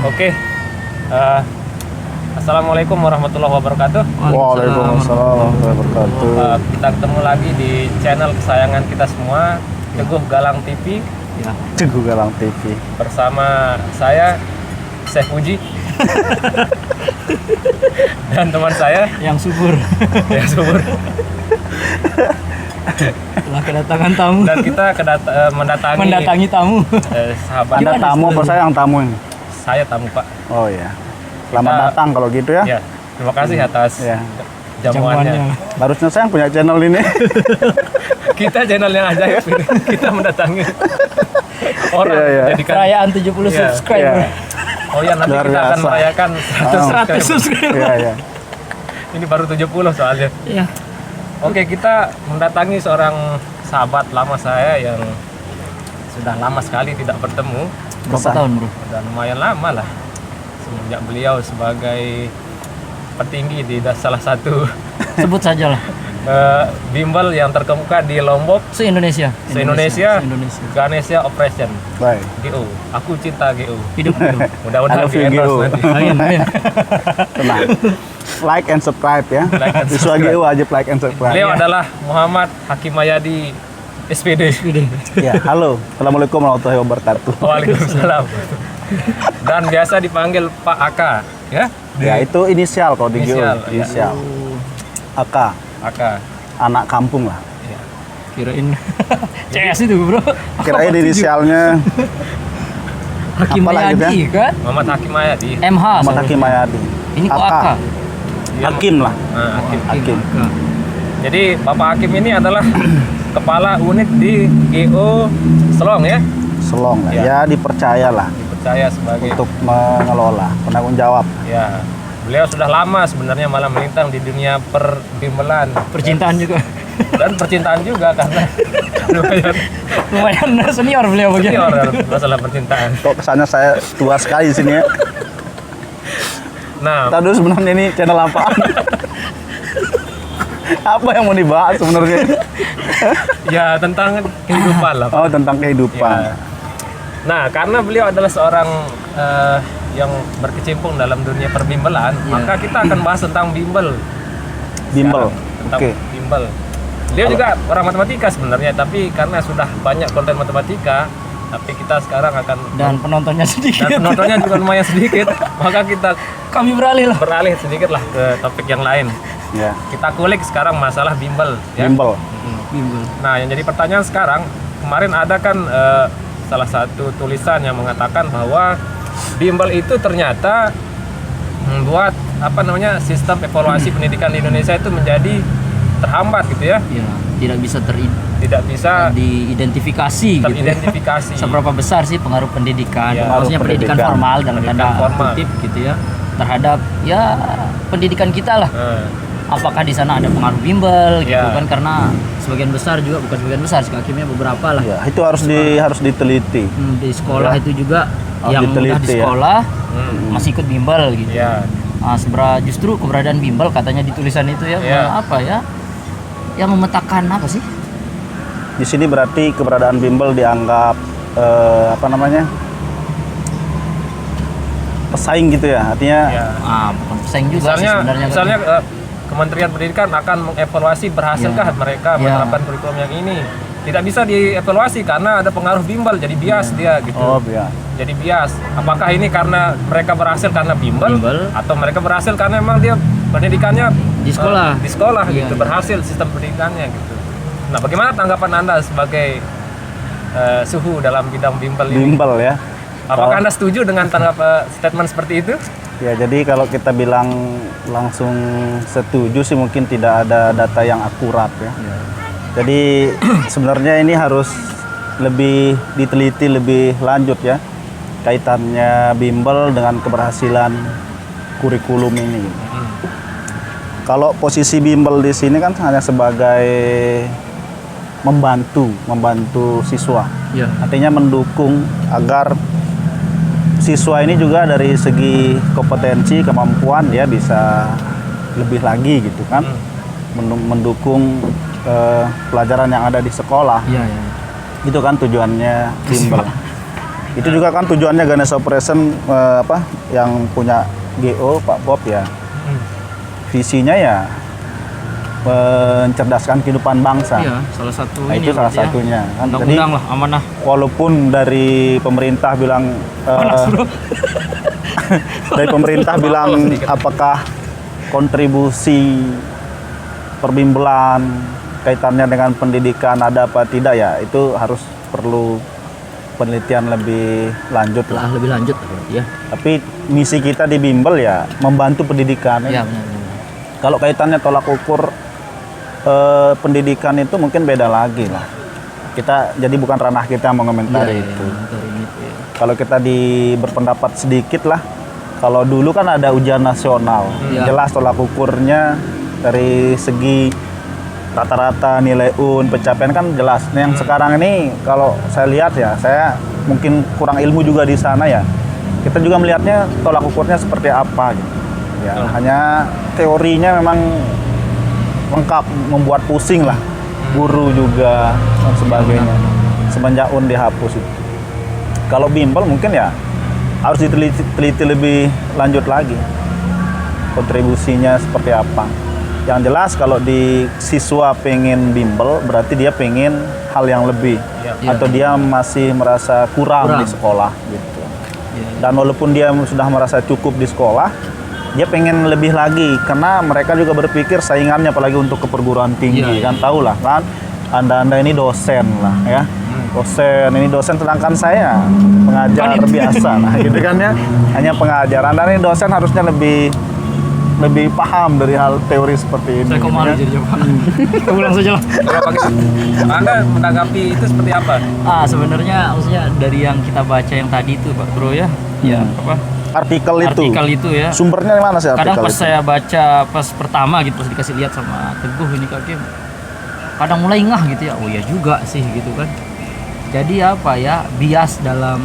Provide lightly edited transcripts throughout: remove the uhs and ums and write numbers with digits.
Oke. Assalamualaikum warahmatullahi wabarakatuh. Waalaikumsalam warahmatullahi wabarakatuh. Kita ketemu lagi di channel kesayangan kita semua, Teguh Galang TV. Ya, Teguh Galang TV. Bersama saya, Syekh Puji. Dan teman saya yang subur. Yang subur. Telah kedatangan tamu. Dan kita mendatangi tamu. Sahabat. Anda tamu apa saya yang tamu ini? Saya tamu, Pak. Oh ya. Selamat datang kalau gitu ya. Ya, terima kasih atas jamuannya. Harusnya saya yang punya channel ini. Kita channel yang ajaib ini. Kita mendatangi orang jadi perayaan 70 subscriber. Oh ya, nanti kita akan merayakan 100 subscriber. Iya. Ini baru 70 soalnya. Iya. Oke, kita mendatangi seorang sahabat lama saya yang sudah lama sekali tidak bertemu. Berapa tahun, Bro? Udah lumayan lama lah. Semenjak beliau sebagai petinggi di salah satu sebut saja lah bimbel yang terkemuka di Lombok, se-Indonesia. Ganesha Operation. Baik. GO. Aku cinta GO. Hidup. Mudah-mudahan di-endorse nanti. Amin. Tenang. Like and subscribe ya. Siswa GO wajib like and subscribe. Beliau adalah Muhammad Hakimayadi SPD. Ya, halo. Assalamualaikum warahmatullahi wabarakatuh. Waalaikumsalam. Dan biasa dipanggil Pak Aka, ya? Ya, itu inisial kalau di GO. Inisial. AK. Anak kampung lah. Ya. Kirain CS itu, Bro. Kirain inisialnya Hakimayadi kan? Muhammad Hakimayadi. MH. Muhammad Hakimayadi. Ini kok AK? Hakim lah. Hakim. Jadi Bapak Hakim ini adalah kepala unit di GO Selong ya? Selong lah. Ya, dipercaya sebagai untuk mengelola, penanggung jawab. Ya. Beliau sudah lama sebenarnya malah melintang di dunia perbimbelan, percintaan juga. Dan percintaan juga karena lumayan senior beliau begitu. Senior masalah percintaan. Kok kesannya saya tua sekali di sini ya? Nah, tadi sebenarnya ini channel apaan? Apa yang mau dibahas sebenarnya? Ya tentang kehidupan lah, Pak. Oh, tentang kehidupan. Ya. Nah, karena beliau adalah seorang yang berkecimpung dalam dunia perbimbelan, maka kita akan bahas tentang bimbel. Tentang bimbel. Dia juga orang matematika sebenarnya, tapi karena sudah banyak konten matematika, tapi kita sekarang akan penontonnya sedikit. Dan penontonnya juga lumayan sedikit, maka kami beralih sedikit lah ke topik yang lain. Ya. Kita kulik sekarang masalah bimbel. Ya? Bimbel. Nah, yang jadi pertanyaan sekarang, kemarin ada kan salah satu tulisan yang mengatakan bahwa bimbel itu ternyata membuat sistem evaluasi pendidikan di Indonesia itu menjadi terhambat gitu ya. Ya, tidak bisa diidentifikasi gitu ya. Seberapa besar sih pengaruh pendidikan, maksudnya pendidikan formal dalam tanda kutip gitu ya, terhadap pendidikan kita lah. Apakah di sana ada pengaruh bimbel gitu kan, karena sebagian besar juga, bukan sebagian besar, hakimnya beberapa lah. Ya, itu harus diteliti. Di sekolah itu juga yang udah di sekolah masih ikut bimbel gitu. Ya. Nah, justru keberadaan bimbel katanya di tulisan itu yang memetakan apa sih? Di sini berarti keberadaan bimbel dianggap pesaing gitu ya, artinya. Bukan pesaing juga sih sebenarnya. Misalnya Kementerian Pendidikan akan mengevaluasi berhasilkah mereka menerapkan kurikulum yang ini. Tidak bisa dievaluasi karena ada pengaruh bimbel, jadi bias dia gitu. Oh, bias. Jadi bias. Apakah ini karena mereka berhasil karena bimbel atau mereka berhasil karena memang dia pendidikannya di sekolah gitu, berhasil sistem pendidikannya gitu. Nah, bagaimana tanggapan Anda sebagai suhu dalam bidang bimbel ini? Bimbel ya. Apakah Anda setuju dengan statement seperti itu? Ya, jadi kalau kita bilang langsung setuju sih mungkin tidak ada data yang akurat ya. Jadi sebenarnya ini harus lebih diteliti lebih lanjut ya, kaitannya bimbel dengan keberhasilan kurikulum ini. Kalau posisi bimbel di sini kan hanya sebagai membantu siswa. Artinya mendukung agar siswa ini juga dari segi kompetensi, kemampuan dia bisa lebih lagi gitu kan. Mendukung pelajaran yang ada di sekolah. Itu kan tujuannya bimbel. Itu juga kan tujuannya Ganesha Operation yang punya GO Pak Bob ya. Visinya ya mencerdaskan kehidupan bangsa. Iya, salah satu Nah, itu salah satunya. Kan, jadi undang-undang lah, amanah. walaupun dari pemerintah bilang dari pemerintah bilang apakah kontribusi perbimbelan kaitannya dengan pendidikan ada apa tidak ya, itu harus perlu penelitian lebih lanjut lah. Lebih lanjut ya. Tapi misi kita di bimbel ya membantu pendidikan. Iya, benar. Kalau kaitannya tolak ukur pendidikan itu mungkin beda lagi lah. Kita jadi bukan ranah kita mengomentari itu. Kalau kita berpendapat sedikit lah. Kalau dulu kan ada ujian nasional, jelas tolak ukurnya dari segi rata-rata nilai UN, pencapaian kan jelas. Nah, yang sekarang ini kalau saya lihat ya, saya mungkin kurang ilmu juga di sana ya. Kita juga melihatnya tolak ukurnya seperti apa gitu. Ya, hanya teorinya memang lengkap, membuat pusing lah guru juga dan sebagainya. Semenjak UN dihapus itu. Kalau bimbel mungkin ya harus diteliti lebih lanjut lagi. Kontribusinya seperti apa. Yang jelas kalau di siswa pengen bimbel berarti dia pengen hal yang lebih atau dia masih merasa kurang di sekolah gitu. Dan walaupun dia sudah merasa cukup di sekolah, dia pengen lebih lagi karena mereka juga berpikir saingannya apalagi untuk ke perguruan tinggi kan tahu lah kan Anda ini dosen lah ya. Dosen sedangkan saya pengajar biasa lah gitu kan ya. Hanya pengajar. Anda ini dosen harusnya lebih paham dari hal teori seperti ini. Saya kok malu jadi coba. Ulang saja lah. Anda menanggapi itu seperti apa? Sebenarnya maksudnya dari yang kita baca yang tadi itu Pak Bro ya. Ya, apa? Artikel itu ya. Sumbernya mana sih artikel kadang pas itu? saya baca pas pertama gitu, pas dikasih lihat sama Teguh ini Kak Kim, kadang mulai ngah gitu ya. Oh ya juga sih gitu kan. Jadi apa ya, bias dalam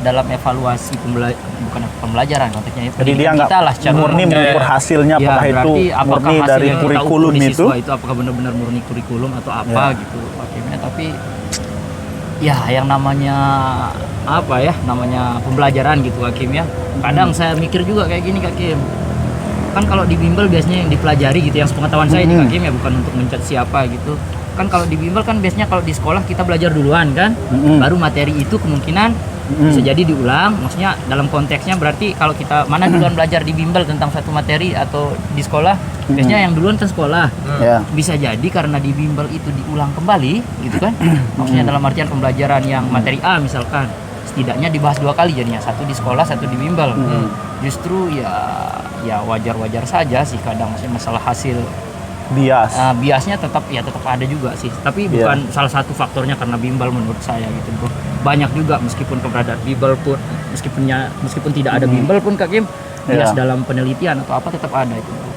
dalam evaluasi bukan pembelajaran konteksnya ya. Jadi dia nggak murni mengukur hasilnya ya, apakah itu murni dari kurikulum itu apakah benar-benar murni kurikulum atau apa gitu Pak Kim ya. Tapi ya yang namanya namanya pembelajaran gitu Kak Kim ya. Kadang saya mikir juga kayak gini Kak Kim. Kan kalau di bimbel biasanya yang dipelajari gitu, yang sepengetahuan saya ini Kak Kim ya, bukan untuk mencat siapa gitu. Kan kalau di bimbel kan biasanya kalau di sekolah kita belajar duluan kan, baru materi itu kemungkinan bisa jadi diulang. Maksudnya dalam konteksnya berarti kalau kita mana duluan belajar di bimbel tentang satu materi atau di sekolah, biasanya yang duluan kan sekolah. Bisa jadi karena di bimbel itu diulang kembali gitu kan. Maksudnya dalam artian pembelajaran yang materi A misalkan setidaknya dibahas 2 kali jadinya, satu di sekolah, satu di bimbel. Justru ya wajar-wajar saja sih kadang, maksudnya masalah hasil biasnya tetap ada juga sih, tapi bukan salah satu faktornya karena bimbel menurut saya gitu bro. Banyak juga meskipun keberadaan bimbel pun meskipun tidak ada bimbel pun Kak Kim, bias dalam penelitian atau apa tetap ada itu bro.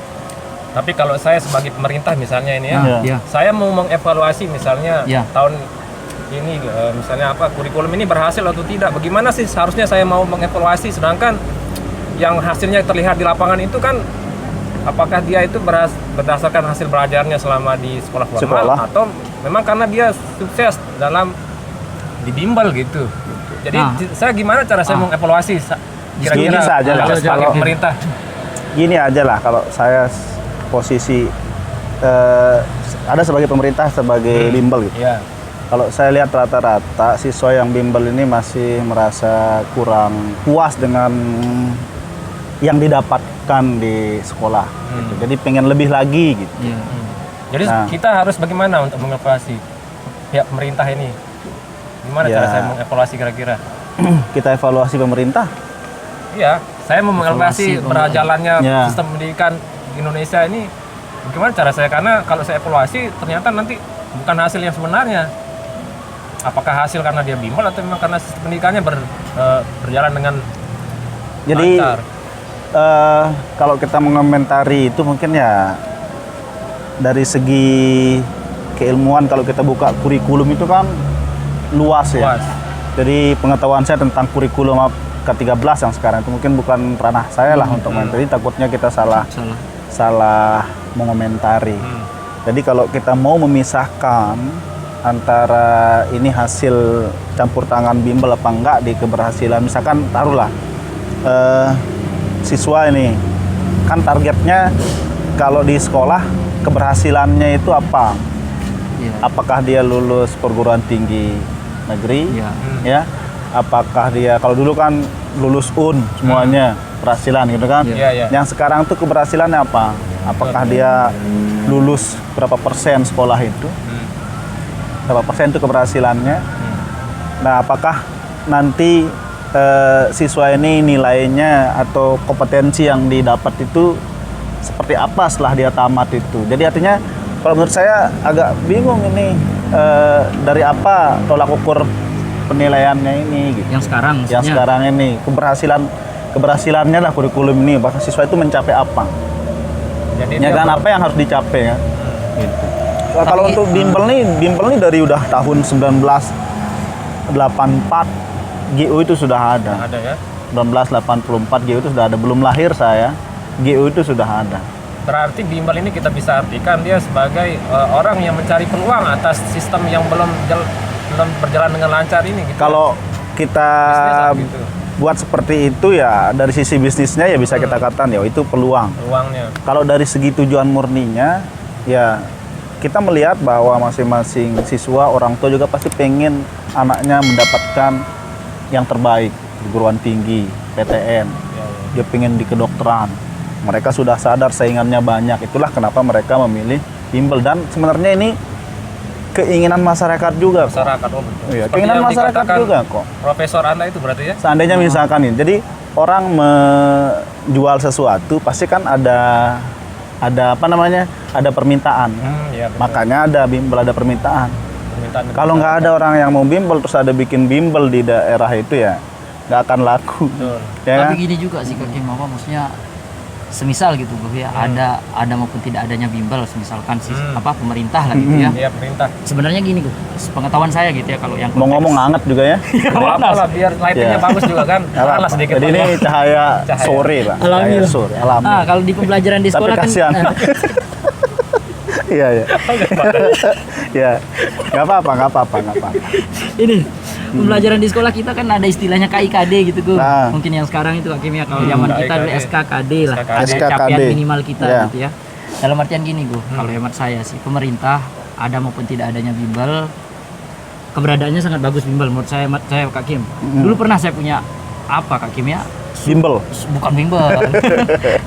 Tapi kalau saya sebagai pemerintah misalnya ini saya mau mengevaluasi misalnya tahun ini misalnya kurikulum ini berhasil atau tidak, bagaimana sih seharusnya saya mau mengevaluasi, sedangkan yang hasilnya terlihat di lapangan itu kan apakah dia itu berdasarkan hasil belajarnya selama di sekolah formal atau memang karena dia sukses dalam di bimbel gitu. Jadi saya gimana cara saya mengevaluasi kira-kira sebagai pemerintah? Gini aja lah kalau saya posisi ada sebagai pemerintah sebagai bimbel gitu. Kalau saya lihat rata-rata siswa yang bimbel ini masih merasa kurang puas dengan yang didapatkan di sekolah gitu. Jadi pengen lebih lagi gitu. Jadi kita harus bagaimana untuk mengevaluasi pihak pemerintah ini? Gimana cara saya mengevaluasi kira-kira? Kita evaluasi pemerintah? Iya, saya mau mengevaluasi berjalannya sistem pendidikan Indonesia ini. Gimana cara saya? Karena kalau saya evaluasi ternyata nanti bukan hasil yang sebenarnya. Apakah hasil karena dia bimbel atau memang karena sistem pendidikannya berjalan dengan lancar? Kalau kita mengomentari itu mungkin ya dari segi keilmuan, kalau kita buka kurikulum itu kan luas ya. Jadi pengetahuan saya tentang kurikulum ke-13 yang sekarang itu mungkin bukan ranah saya lah untuk mengomentari, takutnya kita salah mengomentari. Jadi kalau kita mau memisahkan antara ini hasil campur tangan bimbel apa enggak di keberhasilan. Misalkan taruhlah siswa ini kan targetnya kalau di sekolah keberhasilannya itu apa? Apakah dia lulus perguruan tinggi negeri? Ya. Apakah dia kalau dulu kan lulus UN semuanya keberhasilan gitu kan? Yang sekarang tuh keberhasilannya apa? Apakah dia lulus berapa persen sekolah itu? Berapa persen itu keberhasilannya? Nah, apakah nanti siswa ini nilainya atau kompetensi yang didapat itu seperti apa setelah dia tamat itu? Jadi artinya kalau menurut saya agak bingung ini dari apa tolak ukur penilaiannya ini gitu. Yang sekarang maksudnya? Yang sekarang ini keberhasilannya lah kurikulum ini, bahkan siswa itu mencapai apa? Jadi Ya kan apa yang harus dicapai ya? Gitu. Kalau untuk bimbel nih dari udah tahun 1984 GU itu sudah ada. Ada ya. 1984 GU itu sudah ada, belum lahir saya. GU itu sudah ada. Berarti bimbel ini kita bisa artikan dia sebagai orang yang mencari peluang atas sistem yang belum berjalan dengan lancar ini gitu. Kalau kita gitu. buat seperti itu ya dari sisi bisnisnya ya bisa kita katakan ya itu peluang. Peluangnya. Kalau dari segi tujuan murninya ya kita melihat bahwa masing-masing siswa, orang tua juga pasti pengen anaknya mendapatkan yang terbaik, perguruan tinggi, PTN, dia pengen di kedokteran. Mereka sudah sadar saingannya banyak, itulah kenapa mereka memilih bimbel. Dan sebenarnya ini keinginan masyarakat juga. Masyarakat, oh betul. Iya, keinginan masyarakat juga kok. Profesor Anda itu berarti ya? Seandainya misalkan ini, jadi orang menjual sesuatu pasti kan ada apa namanya, ada permintaan. Iya, betul. Makanya ada bimbel, ada permintaan. Kalau nggak ada orang yang mau bimbel terus ada bikin bimbel di daerah itu ya nggak akan laku. Ya. Tapi gini juga sih Kak Kim, apa maksudnya semisal gitu Bro ya, ada maupun tidak adanya bimbel, misalkan apa pemerintah lah gitu ya. Iya, pemerintah. Sebenarnya gini Gu, pengetahuan saya gitu ya, kalau yang Mau ngomong hangat juga ya. Apa lah biar lightingnya bagus juga kan. Panas sedikit. Jadi ini cahaya sore Pak. Alami. Cahaya sore, alami. Ah, kalau di pembelajaran di sekolah Tapi kan kasihan. Iya, iya. Ya, nggak apa-apa. ini pembelajaran di sekolah kita kan ada istilahnya KIKD gitu Gu. Nah. Mungkin yang sekarang itu Kak Kim ya, kalau zaman kita dulu KIKD. SKKD lah. Ada SKKD. capaian minimal kita Ya. gitu ya. Dalam artian gini Gu, kalau hemat saya sih pemerintah ada maupun tidak adanya bimbel, keberadaannya sangat bagus bimbel menurut saya Kak Kim. Dulu pernah saya punya apa Kak Kim ya? Bimbel. Bukan bimbel.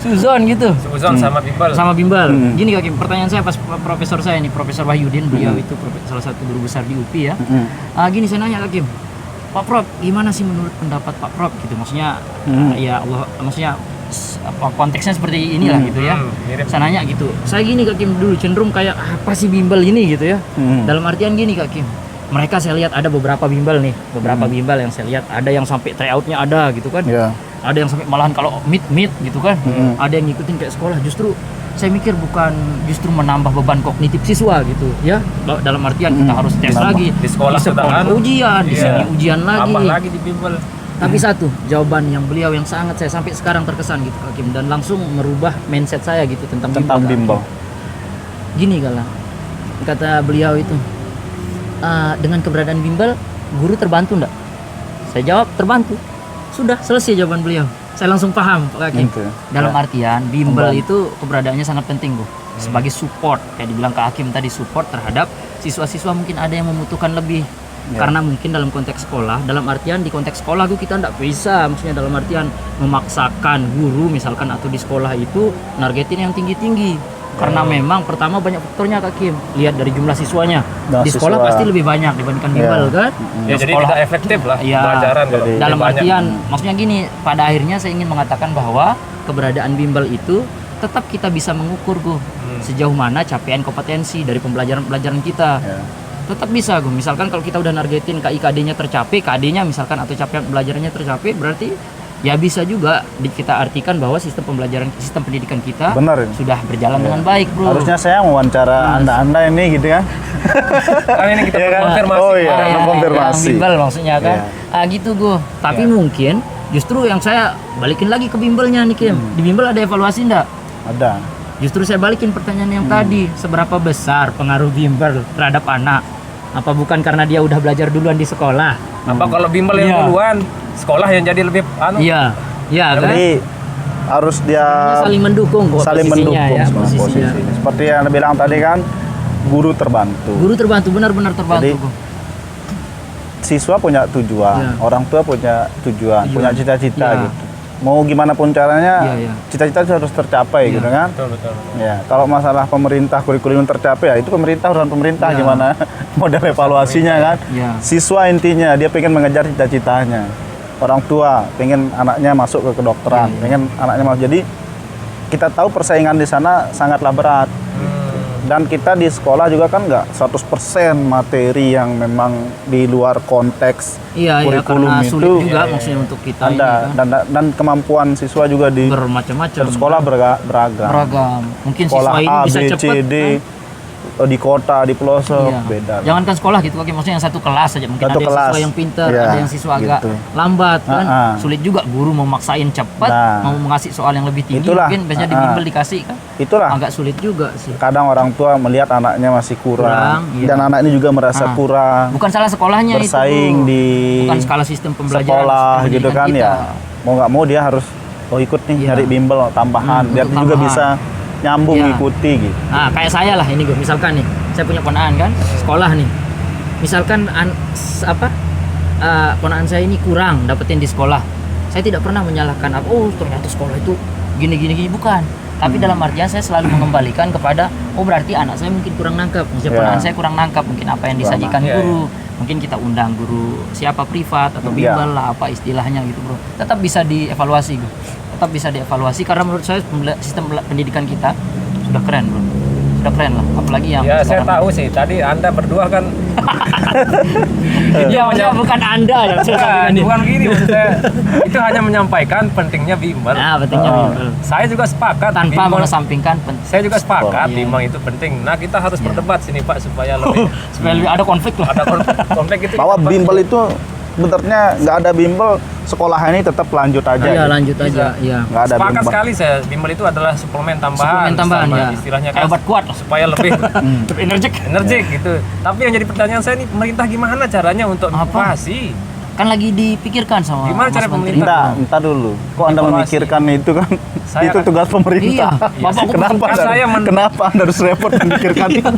Suzon gitu. Suzon sama bimbel. Sama bimbel. Gini Kak Kim, pertanyaan saya pas profesor saya nih, Profesor Wahyudin, beliau itu salah satu guru besar di UPI ya. Gini saya nanya Kak Kim, Pak Prof, gimana sih menurut pendapat Pak Prof gitu? Maksudnya ya Allah, maksudnya konteksnya seperti inilah gitu ya. Saya nanya gitu. Saya gini Kak Kim dulu cenderung kayak apa sih bimbel ini gitu ya. Dalam artian gini Kak Kim, mereka saya lihat ada beberapa bimbel nih, bimbel yang saya lihat ada yang sampai tryoutnya ada gitu kan. Ya. Ada yang sampai malahan kalau meet gitu kan. Ada yang ngikutin kayak sekolah. Justru saya mikir bukan justru menambah beban kognitif siswa gitu ya. Dalam artian kita harus tes lagi Di sekolah sudah ujian, di sini ujian lagi. Tambah lagi di bimbel. Tapi satu jawaban yang beliau yang sangat saya sampai sekarang terkesan gitu Kak Kim, dan langsung merubah mindset saya gitu tentang bimbel. Gini kalah kata beliau itu, dengan keberadaan bimbel guru terbantu enggak? Saya jawab terbantu. Sudah selesai jawaban beliau. Saya langsung paham Pak Hakim. Dalam artian bimbel itu keberadaannya sangat penting Bu. Sebagai support, kayak dibilang Kak Hakim tadi, support terhadap siswa-siswa mungkin ada yang membutuhkan lebih. Karena mungkin dalam konteks sekolah, dalam artian di konteks sekolah kita tidak bisa, maksudnya dalam artian memaksakan guru misalkan atau di sekolah itu nargetin yang tinggi-tinggi. Karena memang pertama banyak faktornya Kak Kim. Lihat dari jumlah siswanya. Di sekolah pasti lebih banyak dibandingkan bimbel kan? Ya, jadi tidak efektif lah pelajaran kalau dalam banyak. artian maksudnya gini, pada akhirnya saya ingin mengatakan bahwa keberadaan bimbel itu tetap kita bisa mengukur Gu, sejauh mana capaian kompetensi dari pembelajaran kita. Tetap bisa Gu. Misalkan kalau kita udah nargetin KIKD-nya tercapai, KD-nya misalkan atau capaian pembelajarannya tercapai, berarti ya bisa juga kita artikan bahwa sistem pendidikan kita sudah berjalan dengan baik Bro. Harusnya saya mewawancara Anda ini gitu ya. Kan ini kita konfirmasi. Oh iya, konfirmasi. Bimbel maksudnya kan. Gitu Gu. Tapi mungkin justru yang saya balikin lagi ke bimbelnya nih Kim. Di bimbel ada evaluasi enggak? Ada. Justru saya balikin pertanyaan yang tadi, seberapa besar pengaruh bimbel terhadap anak? Apa bukan karena dia udah belajar duluan di sekolah? Apa kalau bimbel yang Iya. duluan, sekolah yang jadi lebih Iya, iya kan? Jadi harus dia Saling mendukung kok saling posisinya mendukung ya, semua posisinya. posisi. Seperti yang Anda bilang tadi kan, guru terbantu. Guru terbantu, benar-benar terbantu. Jadi, Bung. Siswa punya tujuan, Iya. orang tua punya tujuan, punya cita-cita Iya. gitu. Mau gimana pun caranya, Iya, iya. cita-cita itu harus tercapai Iya. gitu kan. betul. Ya, kalau masalah pemerintah kurikulum tercapai ya itu pemerintah urusan pemerintah Iya. gimana model evaluasinya kan. Iya. Siswa intinya dia pengen mengejar cita-citanya. Orang tua pengen anaknya masuk ke kedokteran, Iya. pengen anaknya masuk. Jadi kita tahu persaingan di sana sangatlah berat. Dan kita di sekolah juga kan nggak 100% materi yang memang di luar konteks Iya, kurikulum karena itu sulit juga maksudnya untuk kita ini ada kan. dan kemampuan siswa juga di Bermacam-macam. sekolah beragam. beragam. Mungkin Sekolah siswa ini A, bisa B, C, cepat. D kan? di kota, di pelosok Iya. beda. Jangankan sekolah gitu, Kak, maksudnya yang satu kelas saja. Mungkin Satu ada kelas. siswa yang pintar, Iya, ada yang siswa agak gitu. lambat kan. Sulit juga guru mau maksain cepat, Nah. mau ngasih soal yang lebih tinggi, Itulah. mungkin biasanya di bimbel dikasih kan. Itulah Agak sulit juga sih. kadang orang tua melihat anaknya masih kurang, Kurang, iya. dan anak ini juga merasa Ah. kurang, Bukan salah sekolahnya bersaing itu. di Bukan skala sistem pembelajaran sekolah sistem gitu kan pendidikan ya. kita. Mau nggak mau dia harus ikut nih Iya. nyari bimbel tambahan biar untuk dia juga tambahan. bisa nyambung Iya. ngikuti gitu. Nah, kayak saya lah ini gue, misalkan nih, saya punya ponaan kan, sekolah nih. Misalkan ponaan saya ini kurang dapetin di sekolah. Saya tidak pernah menyalahkan ternyata sekolah itu gini bukan. Tapi dalam artian saya selalu mengembalikan kepada berarti anak saya mungkin kurang nangkap, misalnya ponaan Iya. saya kurang nangkap mungkin apa yang disajikan Iya, guru. Mungkin kita undang guru siapa privat atau Iya. bimbel lah apa istilahnya gitu, Bro. Tetap bisa dievaluasi, Bro. Tetap bisa dievaluasi karena menurut saya sistem pendidikan kita sudah keren, Bro. Sudah keren lah, apalagi yang Ya saya sekarang. tahu sih. Tadi Anda berdua kan Ya, maksudnya bukan Anda ya, maksud saya ini. bukan gini maksud saya. Itu hanya menyampaikan pentingnya bimbel. Nah, pentingnya bimbel. Saya juga sepakat Tanpa bimbel. mengesampingkan Saya juga sepakat Iya. bimbel itu penting. Nah, kita harus berdebat sini Pak supaya lebih supaya lebih ada konflik lah. ada konflik itu. Bahwa bimbel itu sebenarnya nggak ada bimbel, sekolah ini tetap lanjut aja. Iya, gitu. lanjut aja, iya. Nggak ada Sepakat bimbel. sekali saya, bimbel itu adalah suplemen tambahan. Suplemen tambahan, sama ya. Istilahnya Kayak obat kuat lah. supaya lebih Lebih energik. energik gitu. Tapi yang jadi pertanyaan saya nih, pemerintah gimana caranya untuk Apa? mengawasi? Kan lagi dipikirkan sama Gimana Mas cara Menteri. pemerintah? Entah dulu. Kok Anda Evaluasi. memikirkan itu kan? Saya itu kan- tugas pemerintah. Iya, Bapak Kenapa? kan saya Kenapa Anda harus repot memikirkan itu?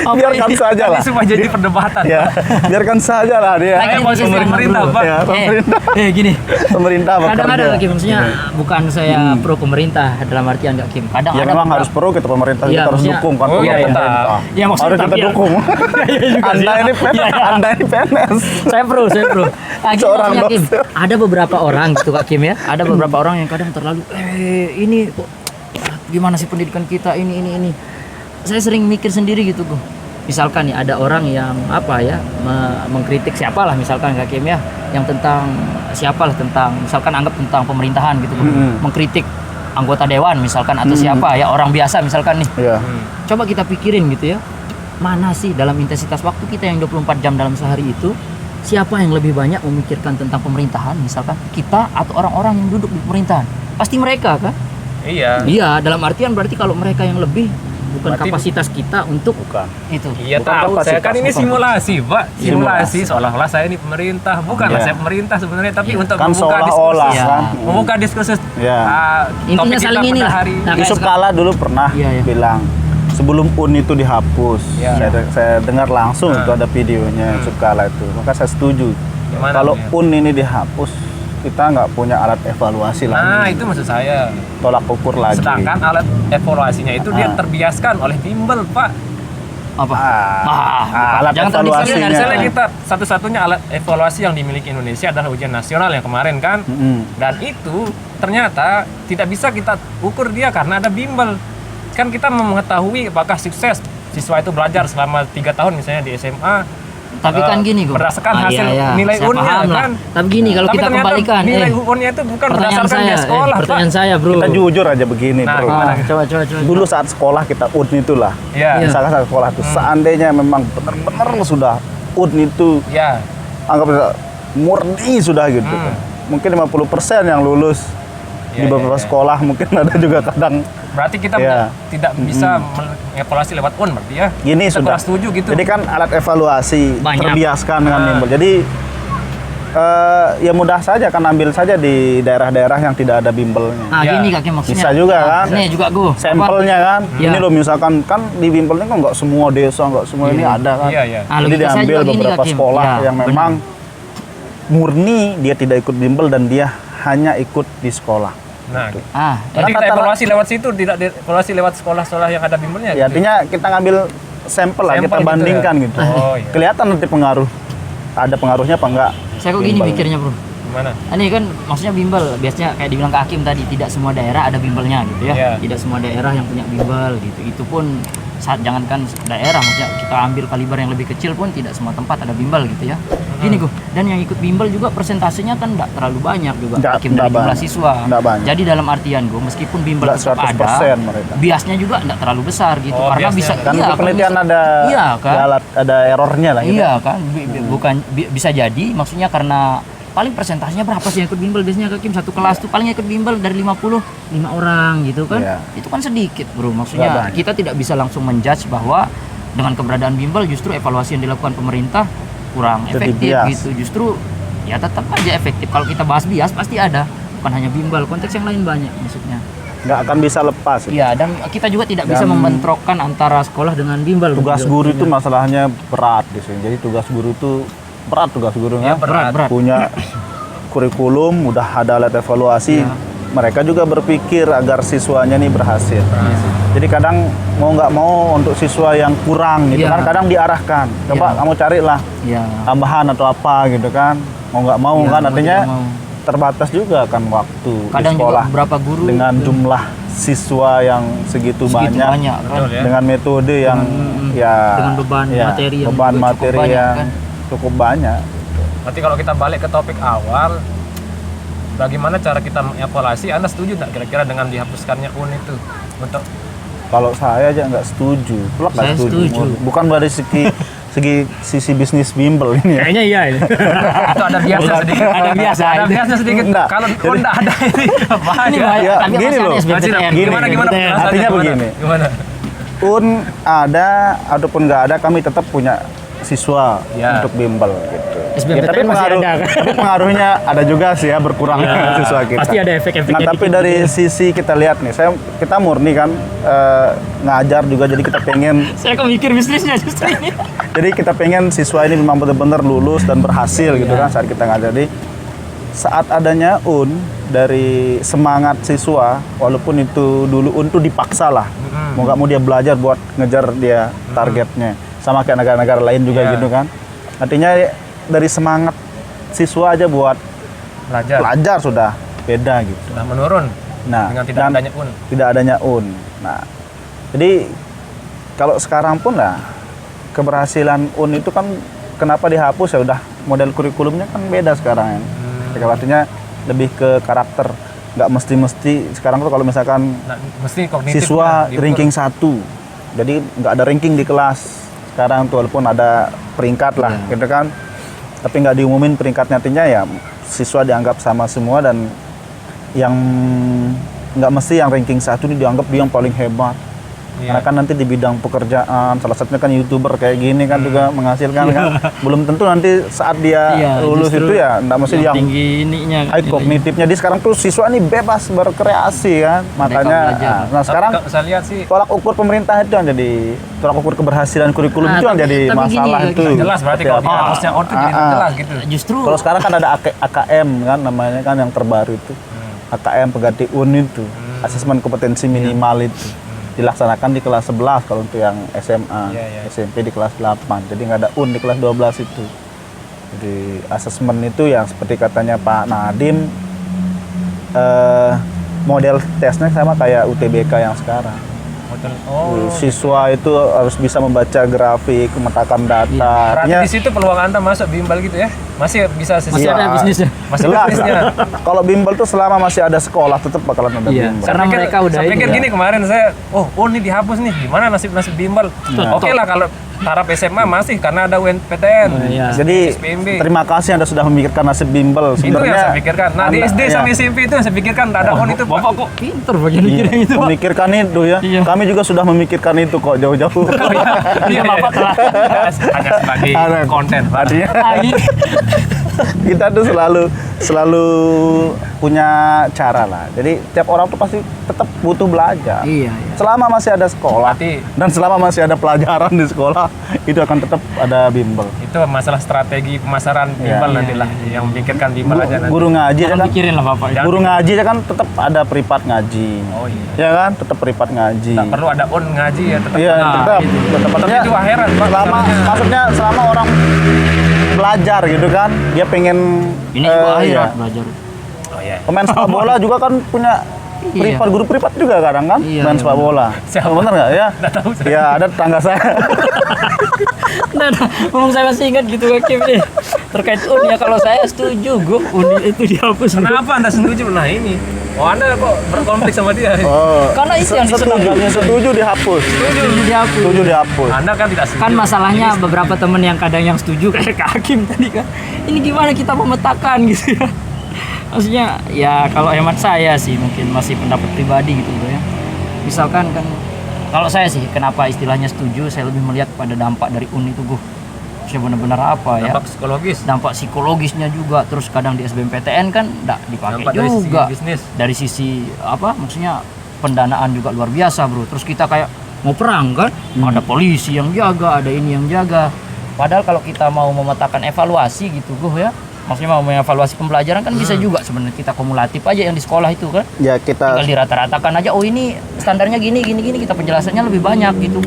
Biarkan saja lah. Ini semua jadi perdebatan. Ya, biarkan saja lah dia. Lagi Saya di mau posisi pemerintah, yang Pak. Ya, pemerintah. Gini. Pemerintah Kadang ada bekerja. Kim, maksudnya bukan saya pro pemerintah dalam artian enggak Kim. Kadang Ya ada memang beberapa- harus pro kita pemerintah Iya, kita harus maksudnya- dukung kan Oh, iya, pemerintah. Ya, maksudnya harus kita tapi ya- dukung. Anda ini PNS, Iya, iya. Anda ini PNS. saya pro. Lagi Seorang maksudnya, Kim, dosen. ada beberapa orang gitu Kak Kim ya. Ada beberapa orang yang kadang terlalu ini kok gimana sih pendidikan kita ini. Saya sering mikir sendiri gitu, Bro. Misalkan nih ada orang yang mengkritik siapalah misalkan Kak Kim ya, yang tentang siapalah tentang misalkan anggap tentang pemerintahan gitu, Bro. Mengkritik anggota dewan misalkan atau siapa ya orang biasa misalkan nih. Iya. Coba kita pikirin gitu ya, mana sih dalam intensitas waktu kita yang 24 jam dalam sehari itu, siapa yang lebih banyak memikirkan tentang pemerintahan, misalkan kita atau orang-orang yang duduk di pemerintahan? Pasti mereka kan? Iya. Iya, dalam artian berarti kalau mereka yang lebih, bukan Berarti- kapasitas kita untuk Bukan. itu. Iya Bukan tahu, saya kan ini kapasitas, simulasi Pak. Simulasi Simulasi. seolah-olah saya ini pemerintah. Bukanlah Iya. saya pemerintah sebenarnya, tapi Iya. untuk Kan membuka diskusi. seolah-olah Iya. kan. Membuka diskusi Iya. Intinya topik kita saling pada inilah. hari Nah, ini. Yusuf Kala dulu pernah Iya, iya. bilang sebelum UN itu dihapus. Iya. Saya dengar langsung Nah. itu ada videonya Yusuf Kala itu. Maka saya setuju. Gimana Kalau dia? UN ini dihapus, kita nggak punya alat evaluasi Nah, lagi. itu maksud saya. Tolak ukur lagi. Sedangkan alat evaluasinya itu dia terbiaskan oleh bimbel, Pak. apa? alat jangan evaluasinya. terdiskriminasi. Misalnya kita satu-satunya alat evaluasi yang dimiliki Indonesia adalah ujian nasional yang kemarin kan. Dan itu ternyata tidak bisa kita ukur dia karena ada bimbel. Kan kita mau mengetahui apakah sukses siswa itu belajar selama 3 tahun misalnya di SMA. Tapi kan gini, Gu. Berdasarkan hasil iya, nilai saya UN-nya paham lah. kan. Tapi gini, kalau Tapi kita ternyata kembalikan, nilai UN-nya itu bukan berdasarkan dia sekolah, Pak. pertanyaan saya, Bro. Kita jujur aja begini, Nah, bro. gimana? coba. Dulu saat sekolah kita UN itulah. Iya. Misalkan saat sekolah itu, seandainya memang benar-benar sudah UN itu Iya. anggap murni sudah gitu. Mungkin 50% yang lulus. Di Iya, beberapa iya. sekolah mungkin ada juga kadang Berarti kita Ya. tidak bisa mengevaluasi lewat berarti ya. Gini Kita sudah. kurang setuju gitu. Jadi kan alat evaluasi Banyak. terbiaskan dengan bimbel. Jadi ya mudah saja kan ambil saja di daerah-daerah yang tidak ada bimbelnya. Nah, Ya. gini Kaki maksudnya. Bisa juga kan? Ini juga gue. Sampelnya kan. Ya. Ini loh misalkan kan di bimbelnya kan nggak semua desa, nggak semua ini ada kan. Iya, iya. Ah, Jadi logika saya diambil juga gini, beberapa Kak Kim. sekolah Ya, yang benar. memang murni dia tidak ikut bimbel dan dia hanya ikut di sekolah. Nah, Karena berarti kita kata- evaluasi lewat situ, tidak dievaluasi lewat sekolah-sekolah yang ada bimbelnya. Ya, artinya kita ngambil sampel lah, Sampel kita gitu bandingkan ya? gitu. Oh, iya. Kelihatan nanti pengaruh. Ada pengaruhnya apa enggak? Saya kok gini Bimbel. mikirnya, Bro. Gimana? Ini kan maksudnya bimbel, biasanya kayak dibilang Kak Hakim tadi, tidak semua daerah ada bimbelnya gitu ya. Iya. Tidak semua daerah yang punya bimbel gitu. Itu pun saat jangankan daerah, maksudnya kita ambil kaliber yang lebih kecil pun tidak semua tempat ada bimbel gitu ya. Gini gue, dan yang ikut bimbel juga persentasenya kan tidak terlalu banyak juga Nggak- Hakim nggak dari jumlah banyak. siswa. Nggak banyak. Jadi dalam artian gue, meskipun bimbel Nggak tetap 100% ada, mereka. biasnya juga tidak terlalu besar gitu. Oh, Karena bisa biasnya. Kan iya, untuk penelitian bisa- ada iya kan. ada errornya lah gitu. Iya kan, bukan bisa jadi maksudnya karena paling persentasenya berapa sih yang ikut bimbel biasanya Kak Kim, satu kelas tuh paling ikut bimbel dari 50 5 orang gitu kan. Iya. Itu kan sedikit, Bro. Nggak Maksudnya banyak. kita tidak bisa langsung menjudge bahwa dengan keberadaan bimbel justru evaluasi yang dilakukan pemerintah kurang Jadi efektif bias. gitu. Justru ya tetap aja efektif. Kalau kita bahas bias pasti ada, bukan hanya bimbel, konteks yang lain banyak maksudnya. Nggak akan bisa lepas. Iya, dan kita juga tidak bisa Dan membentrokkan antara sekolah dengan bimbel. Tugas gitu. guru itu masalahnya berat di sini. Jadi tugas guru itu berat tugas guru Ya, kan. berat. Punya kurikulum, udah ada alat evaluasi. Iya. Mereka juga berpikir agar siswanya nih berhasil. Jadi kadang mau nggak mau untuk siswa yang kurang gitu Iya. kan, kadang diarahkan. Coba Iya. kamu carilah Iya. tambahan atau apa gitu kan. Mau nggak mau Iya, kan, mau artinya tidak mau. terbatas juga kan waktu Kadang di juga sekolah beberapa guru dengan jumlah siswa yang segitu segitu banyak. banyak kan. Betul ya. Dengan metode yang ya dengan beban materi yang beban juga cukup materi banyak, yang kan? cukup banyak. Berarti kalau kita balik ke topik awal, bagaimana cara kita mengevaluasi? Anda setuju nggak kira-kira dengan dihapuskannya itu untuk Kalau saya aja nggak setuju, plek nggak Saya setuju. Bukan dari sisi bisnis bimbel ini ya. Kayaknya iya ini. itu ada biasa sedikit? Ada biasa. Ada biasa sedikit. Enggak. Kalau nggak ada ini bahaya. Ini bahaya. Ya, Tapi gini masih loh. ada SBMPTN. Gini, Gimana penjelasannya? artinya Gimana? begini. Gimana? Ada ataupun nggak ada, kami tetap punya siswa Ya. untuk bimbel gitu. SBMPTN tapi masih pengaruh, ada, kan? tapi pengaruhnya ada juga sih ya, berkurang siswa kita. Pasti ada efek-efeknya Nah, tapi dikit dari gitu ya. sisi kita lihat nih, kita murni kan ngajar juga, jadi kita pengen Saya kok mikir bisnisnya justru ini. jadi kita pengen siswa ini memang benar-benar lulus dan berhasil gitu kan saat kita ngajar. Jadi saat adanya dari semangat siswa, walaupun itu dulu tuh dipaksa lah, mau nggak mau dia belajar buat ngejar dia targetnya, sama kayak negara-negara lain juga Iya. gitu kan. Artinya dari semangat siswa aja buat belajar sudah beda gitu. Sudah menurun Nah, dengan tidak dan adanya tidak adanya Nah, jadi kalau sekarang pun lah keberhasilan itu kan kenapa dihapus, ya udah model kurikulumnya kan beda sekarang ya. Artinya lebih ke karakter, nggak mesti sekarang tuh kalau misalkan Nah, mesti kognitif siswa kan, ranking 1, jadi nggak ada ranking di kelas sekarang tuh, walaupun ada peringkat lah gitu kan, tapi nggak diumumin peringkatnya. Artinya ya siswa dianggap sama semua, dan yang nggak mesti yang ranking 1 ini dianggap dia yang paling hebat. Iya. Karena kan nanti di bidang pekerjaan, salah satunya kan YouTuber kayak gini kan juga menghasilkan kan. Belum tentu nanti saat dia Iya, lulus justru itu ya nggak mesti yang tinggi ininya. high kognitifnya. Dia sekarang tuh siswa ini bebas berkreasi kan. Makanya belajar. nah sekarang Tapi kalau saya lihat sih tolak ukur pemerintah itu yang jadi tolak ukur keberhasilan kurikulum Nah, itu yang tapi- jadi tapi gini, masalah Kak, itu. jelas berarti kalau Seperti apa. dihapusnya itu jadi jelas gitu. Justru Kalau sekarang kan ada AKM kan namanya kan yang terbaru itu. AKM pengganti itu. Asesmen kompetensi minimal itu. Dilaksanakan di kelas 11 kalau untuk yang SMA, Iya, iya. SMP di kelas 8. Jadi nggak ada di kelas 12 itu. Jadi asesmen itu yang seperti katanya Pak Nadiem, model tesnya sama kayak UTBK yang sekarang. Oh, Siswa itu harus bisa membaca grafik, memetakan data. berarti Artinya di situ peluang Anda masuk bimbel gitu ya? Masih bisa siswa. masih ada Iya. bisnisnya. Masih jelas bisnisnya. lah. Kalau bimbel tuh selama masih ada sekolah tetap bakalan ada Iya. bimbel. Karena mereka udah saya ini pikir ya. gini kemarin saya, ini dihapus nih, gimana nasib bimbel? Nah. Oke lah kalau taraf SMA masih karena ada UNPTN. Iya. Jadi SPMB. terima kasih Anda sudah memikirkan nasib bimbel. Itu yang saya pikirkan. Nah di SD sama ya, SMP itu yang saya pikirkan nggak ada on itu. Bapak kok pinter bagian mikirnya itu, Pak. memikirkan itu ya. Iya. Kami juga sudah memikirkan itu kok jauh-jauh. Iya, Bapak telah. Hanya sebagai Ada. konten. Pak. Artinya Lagi. kita tuh selalu punya cara lah. Jadi tiap orang tuh pasti tetap butuh belajar. Iya, iya. Selama masih ada sekolah Berarti- dan selama masih ada pelajaran di sekolah, itu akan tetap ada bimbel. Itu masalah strategi pemasaran Iya. bimbel Iya, nantilah yang memikirkan bimbel aja nanti. Guru ngaji ya Jangan kan, pikirin lah Bapak. Jangan guru ngaji ya kan tetap ada privat ngaji. Oh iya. Ya kan, tetap privat ngaji. Tak perlu ada on ngaji ya tetap. Iya, Nah, tetap. itu. Tetap. Tapi Maksudnya, itu heran Pak. selama, sebenarnya. maksudnya selama orang belajar gitu kan, dia pengen Ini juga iya. akhirat belajar. Oh iya. Pemain sepak bola juga kan punya Iya. privat, guru privat juga kadang kan, Iya, main iya, sepak bola. Siapa? Bener nggak ya? Nggak tahu saya. Ya ada tetangga saya. Nah, ngomong saya masih ingat gitu Hakim nih. Terkait UNI ya, kalau saya setuju Gu, UNI itu dihapus. Gu. Kenapa Anda setuju? Nah ini. Oh Anda kok berkonflik sama dia? Oh, Karena itu yang disenangi. setuju dihapus. Setuju dihapus. Setuju dihapus. Anda kan tidak setuju. Kan masalahnya beberapa temen yang kadang yang setuju kayak Kak Hakim tadi kan. Ini gimana kita memetakan gitu ya. Maksudnya ya kalau hemat saya sih mungkin masih pendapat pribadi gitu ya. Misalkan kan kalau saya sih kenapa istilahnya setuju, saya lebih melihat pada dampak dari UNI itu Gu. Saya benar-benar apa ya? Dampak psikologis. Dampak psikologisnya juga, terus kadang di SBMPTN kan enggak dipakai Dampak dari sisi juga. bisnis. Dari sisi apa? Maksudnya pendanaan juga luar biasa, Bro. Terus kita kayak mau perang kan, ada polisi yang jaga, ada ini yang jaga. Padahal kalau kita mau memetakan evaluasi gitu, ya. Maksudnya mau mengevaluasi pembelajaran kan bisa juga sebenarnya kita kumulatif aja yang di sekolah itu kan. Ya kita Tinggal dirata-ratakan aja, oh ini standarnya gini, kita penjelasannya lebih banyak gitu,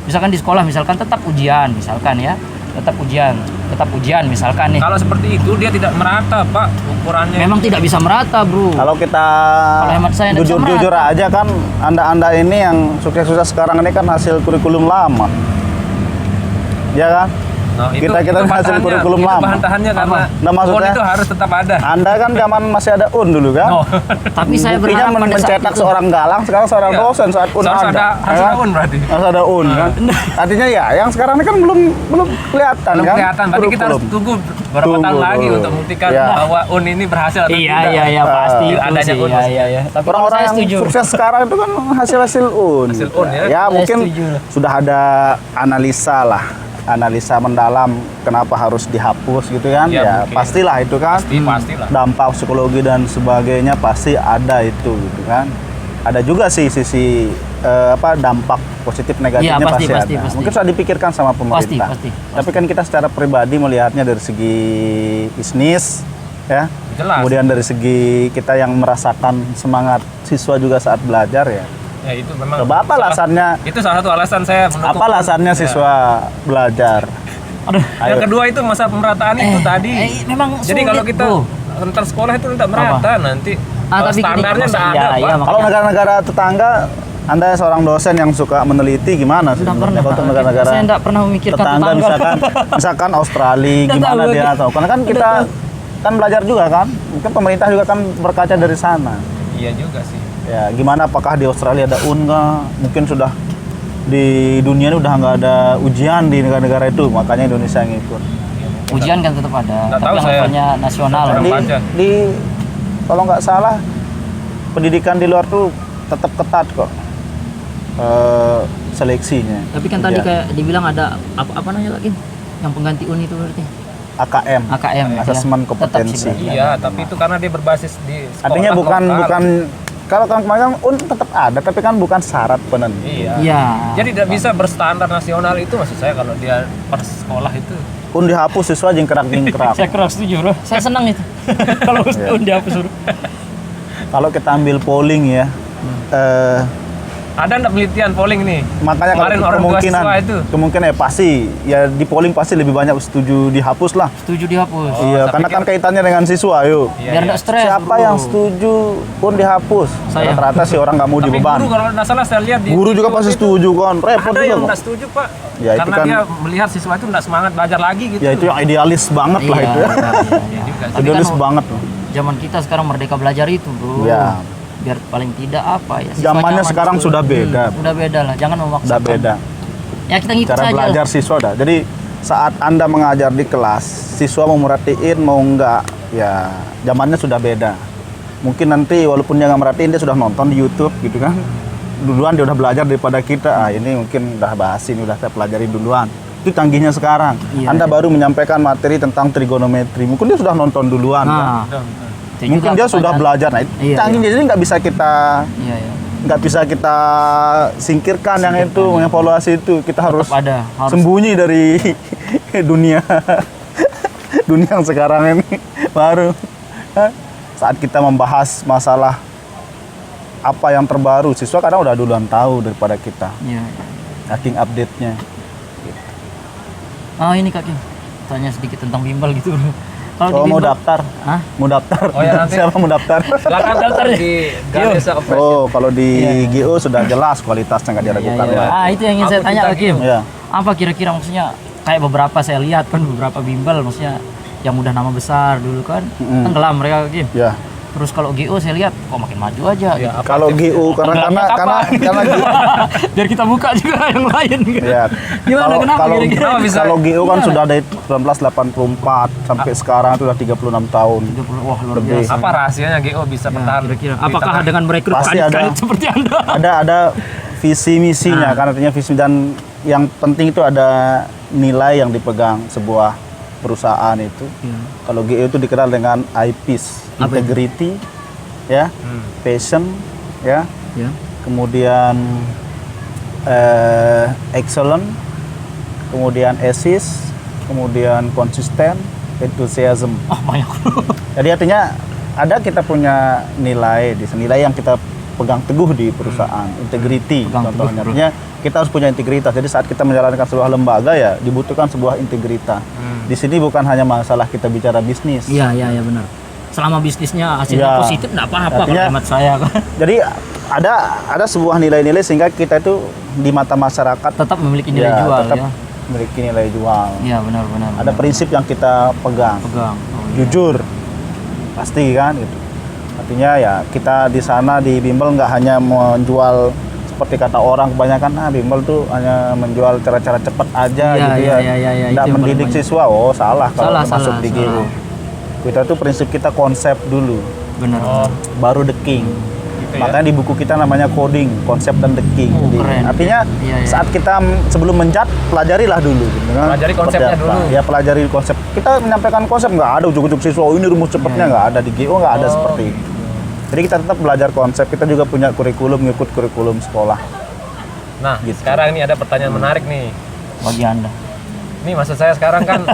Misalkan di sekolah misalkan tetap ujian, misalkan ya. Tetap ujian misalkan nih. Kalau seperti itu dia tidak merata Pak ukurannya. Memang tidak bisa merata, Bro. kalau kita Kalau hemat saya nggak bisa jujur-jujur merata. aja kan, anda ini yang sukses-sukses sekarang ini kan hasil kurikulum lama. Ya kan? Nah, Kita hasil bahan-bahannya, kurikulum itu lama. bahan-bahannya karena Nah, maksudnya- on itu harus tetap ada. Anda kan zaman masih ada UN dulu kan? Oh. Tapi saya Buktinya berharap pada saat mencetak itu. seorang galang, sekarang seorang Iya. dosen saat UN Harus ada hasil ya kan? on berarti. Harus ada UN kan? Artinya ya, yang sekarang ini kan belum kelihatan Belum kan? kelihatan, berarti kita harus tunggu beberapa Tunggu tahun lagi dulu. untuk membuktikan Iya. bahwa UN ini berhasil atau Iya, tidak. iya, pasti itu adanya sih. UN. Iya. Tapi kalau Orang-orang saya yang setuju. sukses sekarang itu kan hasil-hasil UN. Hasil gitu. UN, ya. Ya Saya mungkin setuju. sudah ada analisa mendalam kenapa harus dihapus gitu kan? Ya, Ya, mungkin. pastilah itu kan. Pastilah. Dampak psikologi dan sebagainya pasti ada itu gitu kan. Ada juga sih sisi dampak positif negatifnya Iya, pasti, pasti pasti, ada. pasti. Mungkin sudah dipikirkan sama pemerintah. Pasti. Tapi kan kita secara pribadi melihatnya dari segi bisnis ya. Jelas. Kemudian dari segi kita yang merasakan semangat siswa juga saat belajar ya. Ya itu memang. Coba apa alasannya? Itu salah satu alasan saya mendukung. Apa alasannya Ya. siswa belajar? Aduh. Yang kedua itu masa pemerataan itu tadi. Memang Jadi sulit, kalau kita Bro. antar sekolah itu tidak merata nanti. Tapi gini, Standarnya tidak iya, ada, iya, Pak. Kalau negara-negara tetangga, Anda seorang dosen yang suka meneliti gimana sih? Tidak sebenarnya pernah. untuk negara-negara Saya tidak pernah memikirkan tetangga misalkan Australia Nggak gimana tahu, dia Bang. atau karena kan kita kan belajar juga kan, mungkin pemerintah juga kan berkaca dari sana. Iya juga sih. Ya gimana apakah di Australia ada UN nggak? Mungkin sudah di dunia ini udah nggak ada ujian di negara-negara itu, makanya Indonesia yang ikut. Ujian kan tetap ada, Nggak tapi tahu yang saya. levelnya nasional. Orang Di, baca. kalau nggak salah pendidikan di luar tuh tetap ketat kok seleksinya. Tapi kan tadi Ujian. kayak dibilang ada apa namanya lagi? Yang pengganti UNI itu berarti. AKM, AKM ya. asesmen Tetap sih kompetensi. berarti. Iya, tapi itu karena dia berbasis di sekolah Artinya bukan lokal. kalau kan kemarin UN tetap ada, tapi kan bukan syarat penentu. Iya. Iya. Jadi tidak bisa berstandar nasional itu maksud saya kalau dia per sekolah itu. UN dihapus siswa jingkrak. Saya keras setuju, Bro. Saya senang itu. Kalau UNI dihapus, Bro. Kalau kita ambil polling ya, Ada enggak penelitian polling nih? makanya Kemarin orang tua siswa itu. kemungkinan ya pasti ya di polling pasti lebih banyak setuju dihapus lah. Setuju dihapus. Oh, Iya, saya karena pikir- kan kaitannya dengan siswa, yuk. Iya, Biar iya. enggak stres. Siapa Bro. yang setuju UN dihapus? Saya. Rata-rata sih orang nggak mau Tapi dibeban. guru kalau nggak salah saya lihat di Guru juga pasti itu setuju kan, repot Ada juga yang kok. nggak setuju Pak, Ya, itu karena kan- dia melihat siswa itu nggak semangat belajar lagi gitu. Ya itu yang idealis banget lah Iya, itu ya. iya. Iya juga. Tapi Idealis kan- banget loh. Zaman kita sekarang merdeka belajar itu, Bro. Ya. Biar paling tidak apa ya. siswa Zamannya nyaman sekarang itu. sudah beda. Udah beda lah, jangan memaksakan. Udah beda. Ya kita ngikut cara saja. belajar siswa dah. Jadi saat Anda mengajar di kelas, siswa mau merhatiin mau enggak, ya zamannya sudah beda. Mungkin nanti walaupun dia nggak merhatiin, dia sudah nonton di YouTube gitu kan. Duluan dia udah belajar daripada kita. Ini mungkin udah basi, ini udah saya pelajari duluan. Itu canggihnya sekarang. Iya, Anda baru menyampaikan materi tentang trigonometri. Mungkin dia sudah nonton duluan. Kan? Itu Mungkin juga dia sudah belajar. Nah, Iya, canggihnya jadi nggak bisa kita Iya, iya. nggak bisa kita singkirkan yang itu, mengevaluasi itu. Kita harus Harus sembunyi dari dunia dunia yang sekarang ini. Baru saat kita membahas masalah apa yang terbaru, siswa kadang udah duluan tahu daripada kita, Iya. saking update-nya. Oh ini Kak Kim, tanya sedikit tentang bimbel gitu. Kalau Oh, di mau bimbel, daftar? Hah? Mau daftar? Oh, ya, nanti. Siapa mau daftar? Silakan daftar di Ganesha Operation. Oh, kalau di Iya. GO sudah jelas kualitasnya nggak diragukan. Iya, iya. lah. Itu yang ingin saya Apa tanya kita Kak Kim. Iya. Apa kira-kira maksudnya kayak beberapa saya lihat kan beberapa bimbel maksudnya yang udah nama besar dulu kan tenggelam mereka Kak Kim. Ya. Terus kalau GO saya lihat kok makin maju aja. Ya, gitu. apa Kalau tips? GO karena Biar kita buka juga yang lain. ya. Gimana, kenapa kalau kira-kira? Kenapa bisa? kalau GO kan Gimana? sudah dari 1984 sampai sekarang itu sudah 36 tahun. 30, wah luar Lebih. biasa. Apa rahasianya GO bisa Ya, bertahan? kira-kira. di Apakah tengah- dengan merekrut Pasti kandidat ada. seperti Anda? Ada visi misinya Nah. kan, artinya visi, dan yang penting itu ada nilai yang dipegang sebuah perusahaan itu. Iya. Kalau GO itu dikenal dengan IPs, Apa itu? integrity, ya, passion, ya, Ya. kemudian excellent, kemudian assist, kemudian konsisten, enthusiasm. Oh banyak. Jadi artinya ada kita punya nilai di sini, nilai yang kita pegang teguh di perusahaan, integrity Pegang contohnya. teguh, bro. Artinya kita harus punya integritas. Jadi saat kita menjalankan sebuah lembaga ya dibutuhkan sebuah integritas. Di sini bukan hanya masalah kita bicara bisnis. Iya iya benar. Selama bisnisnya hasilnya Iya. positif nggak apa-apa kalau Artinya- hemat saya kan. Jadi ada sebuah nilai-nilai sehingga kita itu di mata masyarakat Tetap memiliki nilai ya, jual tetap ya. memiliki nilai jual. Iya benar-benar. Ada prinsip yang kita pegang. pegang. Oh, iya. Jujur, pasti kan gitu. Artinya ya kita di sana di bimbel nggak hanya menjual seperti kata orang kebanyakan, bimbel tuh hanya menjual cara-cara cepat aja Iya, gitu iya, ya. iya, iya, Nggak itu yang mendidik paling siswa. Oh salah kalau Salah, masuk salah, di salah. GO. Kita tuh prinsip kita konsep dulu, Benar. Oh, baru the king. gitu ya. Makanya di buku kita namanya coding, konsep dan the king. Oh, Jadi, keren. artinya Iya, iya. saat kita sebelum menjat, pelajarilah dulu. Gitu, kan? Pelajari konsepnya Seperti apa. dulu. Ya pelajari konsep. Kita menyampaikan konsep nggak ada ujuk-ujuk siswa. Oh, ini rumus Iya, cepatnya nggak ada di GO, nggak ada Oh. seperti itu. Jadi kita tetap belajar konsep. Kita juga punya kurikulum, ngikut kurikulum sekolah. Nah, Gitu. sekarang ini ada pertanyaan menarik nih. Bagi Anda. Ini maksud saya sekarang kan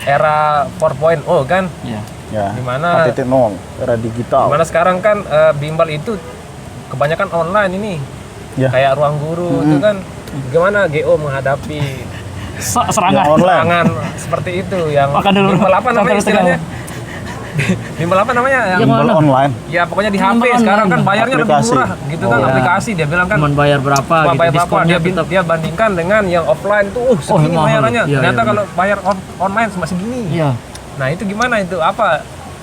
era 4.0 kan, Iya. Ya. Dimana- 4.0 era digital. dimana sekarang kan bimbel itu kebanyakan online ini, Ya. kayak ruang guru itu kan. Gimana GO menghadapi Serangan. Yang online. serangan seperti itu yang Makan dulu. bimbel apa namanya Sampai istilahnya? Bimbel apa namanya? Yang Yang Bimbel mana? online. ya pokoknya di HP Bimbel sekarang online. kan bayarnya lebih Aplikasi. murah gitu kan, Oh, ya. aplikasi dia bilang kan Cuman bayar berapa Pak, gitu. bayar berapa Diskonnya dia, tetap. dia bandingkan dengan yang offline tuh segini mahal. bayarannya. Iya, Ternyata iya, kalau bayar online cuma segini. Iya. Nah itu gimana itu, apa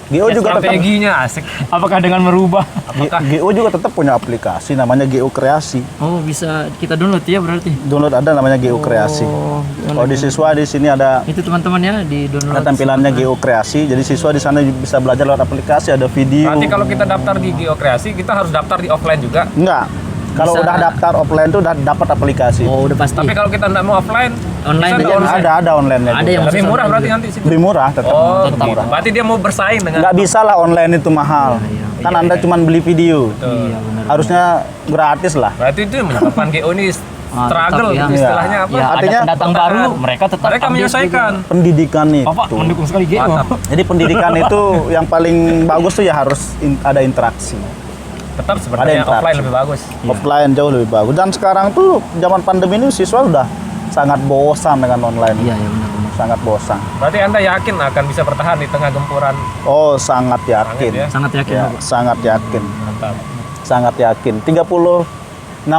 GO juga tetap strateginya asik? Apakah dengan merubah? Apakah GO juga tetap punya aplikasi namanya GO Kreasi. Oh bisa kita download ya berarti. Download ada namanya GO Kreasi. Oh, Kalau di siswa di sini ada itu teman-teman ya di download. tampilannya GO Kreasi. Jadi siswa di sana bisa belajar lewat aplikasi, ada video. berarti kalau kita daftar di Geo Kreasi kita harus daftar di offline juga? Enggak. Kalau Bisa. udah daftar offline tuh udah dapat aplikasi. Oh udah pasti. Tapi kalau kita nggak mau offline, Online bisa aja nggak bisa. online? Ada online-nya Ada juga. yang Lebih khusus murah online berarti juga. nanti sih. Lebih murah tetap. Oh, tetap gitu. murah. Berarti dia mau bersaing dengan Nggak bisa lah online itu mahal. Iya, iya. Kan Iya, Anda iya. cuma beli video. Iya benar. Harusnya gratis lah. Berarti itu yang menyebabkan GO ini struggle tetap ya. gitu istilahnya apa? Ya, Artinya- ada pendatang baru, mereka tetap Mereka update menyesuaikan. Pendidikan itu. juga. Bapak mendukung sekali GO. Mantap. Jadi pendidikan itu yang paling bagus tuh ya harus ada interaksi. Tetap Ada sebenarnya interaksi. offline lebih bagus. Iya. Offline jauh lebih bagus. Dan sekarang tuh zaman pandemi ini siswa udah sangat bosan dengan online. Iya ya benar-benar. Sangat bosan. Berarti Anda yakin akan bisa bertahan di tengah gempuran Oh, sangat yakin. ya. Sangat yakin Ya, Bapak. sangat yakin. mantap. Sangat yakin. 36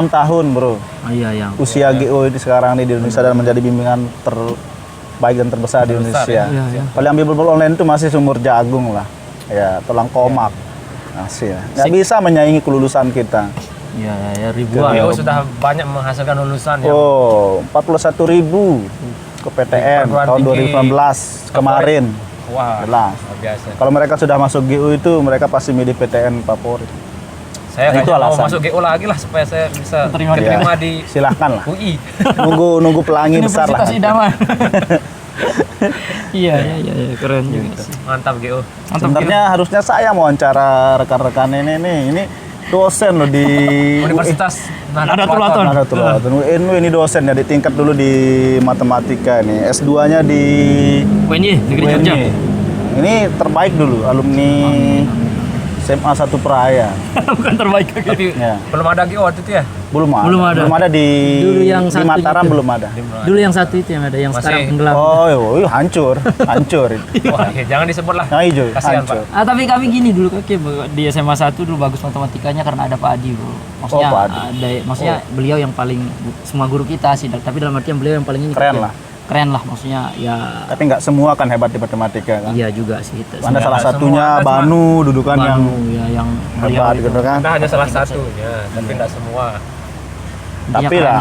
tahun, Bro. Oh, iya ya. Usia GO ini sekarang nih di Indonesia dan menjadi bimbingan terbaik dan terbesar di Terbesar, Indonesia. Iya ya. Kalau yang bimbel online itu masih sumur jagung lah. Ya, tulang komak. Masih ya. Nggak bisa menyaingi kelulusan kita. Ya ribuan. GU sudah banyak menghasilkan lulusan ya. Oh, 41.000 ke PTN Perguruan tahun tinggi 2019 kemarin. Wah, Jelas. luar biasa. Kalau mereka sudah masuk GU itu mereka pasti milih PTN favorit. Saya Nah, itu kayaknya mau alasan. masuk GU lagi lah supaya saya bisa Keterima keterima Ya, di silahkan lah. UI. Nunggu pelangi besar lah. Universitas Idaman. Iya, keren juga sih. Mantap GU. Sebenarnya harusnya saya mau wawancara rekan-rekan ini nih. Ini dosen loh di Universitas Nahdlatul Ulama. Nahdlatul Ulama. Ini dosen ya di tingkat dulu di matematika nih. S2-nya di UNY Negeri Jogja. UNY. Ini terbaik dulu alumni SMA 1 Praia. Bukan terbaik. Tapi Ya. belum ada GU waktu itu ya? Belum ada. Belum ada. Belum ada di Dulu yang di satu Mataram itu. belum ada. Dulu yang satu itu yang ada yang Masih- sekarang tenggelam. Oh, hancur. Hancur. Wah, jangan disebut lah. Nah, hijau, Kasihan, hancur. Tapi kami gini dulu di SMA 1 dulu bagus matematikanya karena ada Pak Adi, Bro. Maksudnya Oh, Pak Adi. maksudnya beliau yang paling semua guru kita sih, tapi dalam artian beliau yang paling ini Keren lah. Keren lah maksudnya ya. Tapi nggak semua kan hebat di matematika kan. Iya juga sih itu. Mana salah semua satunya ada, cuma Banu dudukan yang Ya yang hebat beliau gitu kan. Kita hanya salah satunya, tapi tidak semua. Tapi keren. lah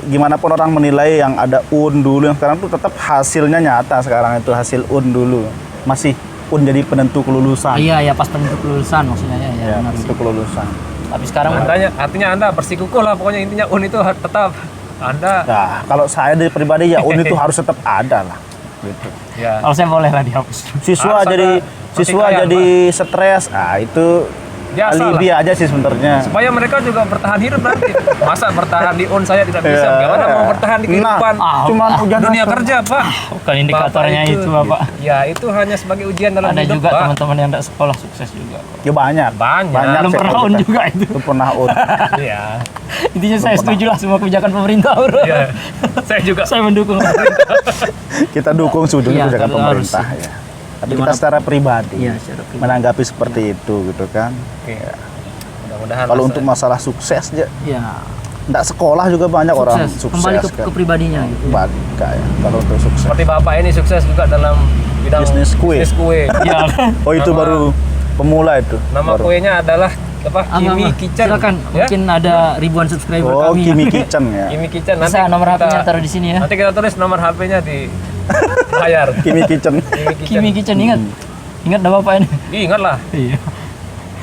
gimana pun orang menilai yang ada UN dulu yang sekarang tuh tetap hasilnya nyata sekarang itu hasil UN dulu. Masih UN jadi penentu kelulusan. Iya pas penentu kelulusan maksudnya ya, Ya, benar sih. penentu kelulusan. Tapi sekarang Artinya Anda bersikukuh lah, pokoknya intinya UN itu tetap Anda. Nah, kalau saya dari pribadi ya UN itu harus tetap ada lah. Gitu. Ya. kalau saya boleh lah dihapus. Siswa Harus jadi ada siswa pertikaian, jadi stres. Ah, itu Biasa alibi aja sih sebenarnya. Supaya mereka juga bertahan hidup nanti. Masa bertahan di UN saya tidak bisa? Ya. Bagaimana mau bertahan di kehidupan? Cuma ujian dunia nasional. kerja, Pak. Bukan indikatornya Bapak itu, Bapak. Ya, itu hanya sebagai ujian dalam Ada hidup, juga Pak. teman-teman yang tidak sekolah sukses juga. Ya banyak. Banyak. Belum saya pernah tahu UN kita. juga itu. Belum pernah UN. Iya. Intinya saya setuju lah semua kebijakan pemerintah, Bro. Iya. Saya juga. Saya mendukung. Kita dukung sebetulnya Iya, kebijakan tapi harus pemerintah ya. Tapi Gimana- kita secara pribadi Iya, secara pribadi. menanggapi seperti itu gitu kan. Oke. Mudah-mudahan Kalau lah untuk saya- masalah sukses aja, Ya, enggak sekolah juga banyak orang sukses Kembali ke kan. pribadinya gitu. Bagi kayak kalau untuk sukses. seperti Bapak ini sukses juga dalam bidang Bisnis kue. Ya, Oh itu Nama- baru pemula itu. Nama baru. kuenya adalah apa? Kimi Kitchen. Silakan, Ya? mungkin ada ribuan subscriber Oh, kami. Kimi Kitchen ya. Kimi Kitchen. Bisa nomor HP-nya taruh di sini ya. Nanti kita tulis nomor HP-nya di layar. Kimi Kitchen. Kimi Kitchen ingat. Ingat dah Bapak ini. Ingat lah. Iya.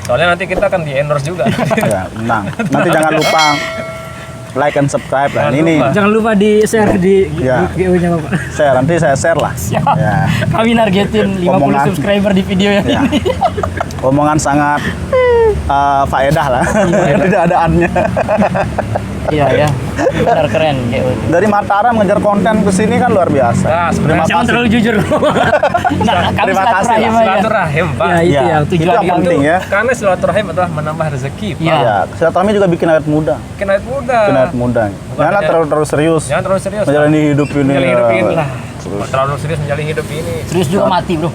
Soalnya nanti kita akan di endorse juga. Ya, menang. Nanti jangan lupa like and subscribe lah. Jangan Ini lupa. Jangan lupa di-share di Ya. GO-nya Bapak. share, nanti saya share lah. Siap. Ya. Kami nargetin 50 Omongan. subscriber di video yang Ya. ini. Omongan sangat faedah lah. Tidak ada annya. Iya ya. Benar keren GO. Dari Mataram ngejar konten ke sini kan luar biasa. Nah, Terima sebenarnya Jangan kasih. terlalu jujur. Nah, kami Terima kasih silaturahim lah. aja. silaturahim, Pak. Ya, itu Ya, yang itu tujuan yang penting ya. Karena silaturahim adalah menambah rezeki, Pak. Iya. Ya, silaturahmi juga bikin awet muda. Bikin awet muda. Bikin awet muda. Janganlah hanya- terlalu serius. Jangan terlalu serius. Menjalani hidup ini. Menjalani hidup ini ya. lah. Terlalu serius menjalani hidup ini. Serius juga mati, Bro.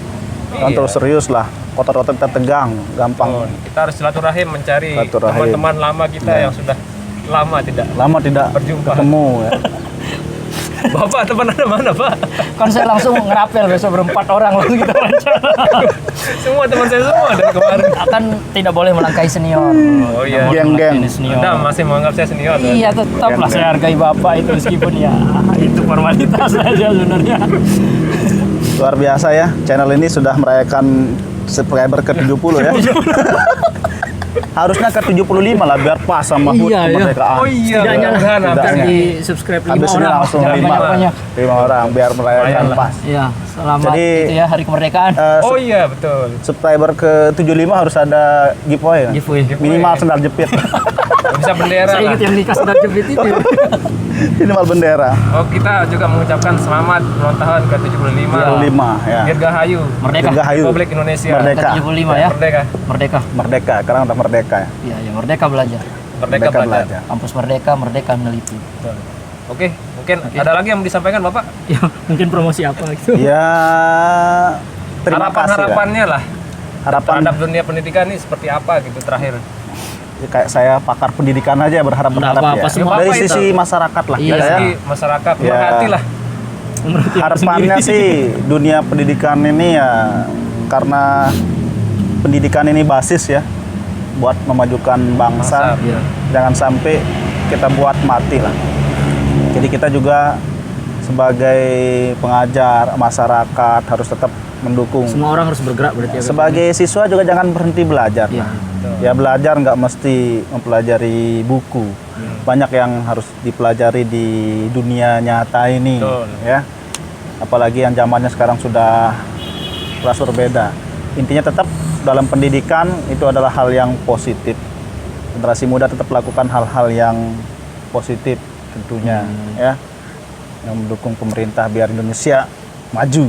Kan Iya. terus serius lah. Otot-otot kita tegang, Oh, gampang. kita harus silaturahim mencari Silaturahim. teman-teman lama kita Ya. yang sudah lama tidak. Lama tidak Berjumpa. ketemu ya. Bapak teman Anda mana, Pak? Kan saya langsung ngerapel besok berempat orang langsung kita wawancara. Semua teman saya semua dari kemarin. Akan tidak boleh melangkahi senior. Oh iya. Tidak boleh Geng-geng. melangkahi senior. Anda masih menganggap saya senior. kan? Iya tetaplah saya hargai Bapak itu meskipun ya itu formalitas saja sebenarnya. Luar biasa ya. Channel ini sudah merayakan subscriber ke 70 ya. Harusnya ke 75 lah biar pas sama HUT Iya, iya. kemerdekaan. Oh iya. Setidaknya lah mudah-mudahan Setidaknya. hampir di subscribe 5 Habis ini orang. langsung Jangan 5 banyak-banyak. 5 orang biar merayakan Lumayan lah. pas. Iya, selamat Jadi- itu ya hari kemerdekaan. Oh iya, betul. Subscriber ke 75 harus ada giveaway. kan? Giveaway. Minimal sendal jepit. Bisa bendera Saya lah. ingat yang dikasih dari jepit itu. Minimal bendera. Oh, kita juga mengucapkan selamat ulang tahun ke 75. 75 ya. Dirgahayu. Merdeka. Dirgahayu. Republik Indonesia. Merdeka. 75 ya. Merdeka. Merdeka. Merdeka, sekarang udah merdeka ya. Iya, ya merdeka belajar. Merdeka belajar. Kampus merdeka, merdeka meneliti. Betul. Oke, mungkin ada lagi yang mau disampaikan Bapak? Ya, mungkin promosi apa gitu. Ya terima kasih lah. Harapan-harapannya lah. Harapan Terhadap dunia pendidikan ini seperti apa gitu terakhir. kayak saya pakar pendidikan aja berharap apa-apa ya. semua. Dari Apa itu? sisi masyarakat lah. Iya. Ya, Dari ya. segi masyarakat, Ya. berhati lah. Menurut yang Harapannya sendiri. sih dunia pendidikan ini ya karena pendidikan ini basis ya. buat memajukan bangsa. Iya. Jangan sampai kita buat mati lah. Jadi kita juga sebagai pengajar masyarakat harus tetap mendukung. Semua orang harus bergerak berarti ya. Sebagai siswa juga jangan berhenti belajar. Iya. Ya belajar nggak mesti mempelajari buku. Banyak yang harus dipelajari di dunia nyata ini. Betul. Ya. Apalagi yang zamannya sekarang sudah kelas berbeda. Intinya tetap dalam pendidikan itu adalah hal yang positif. Generasi muda tetap lakukan hal-hal yang positif tentunya, ya, yang mendukung pemerintah biar Indonesia maju.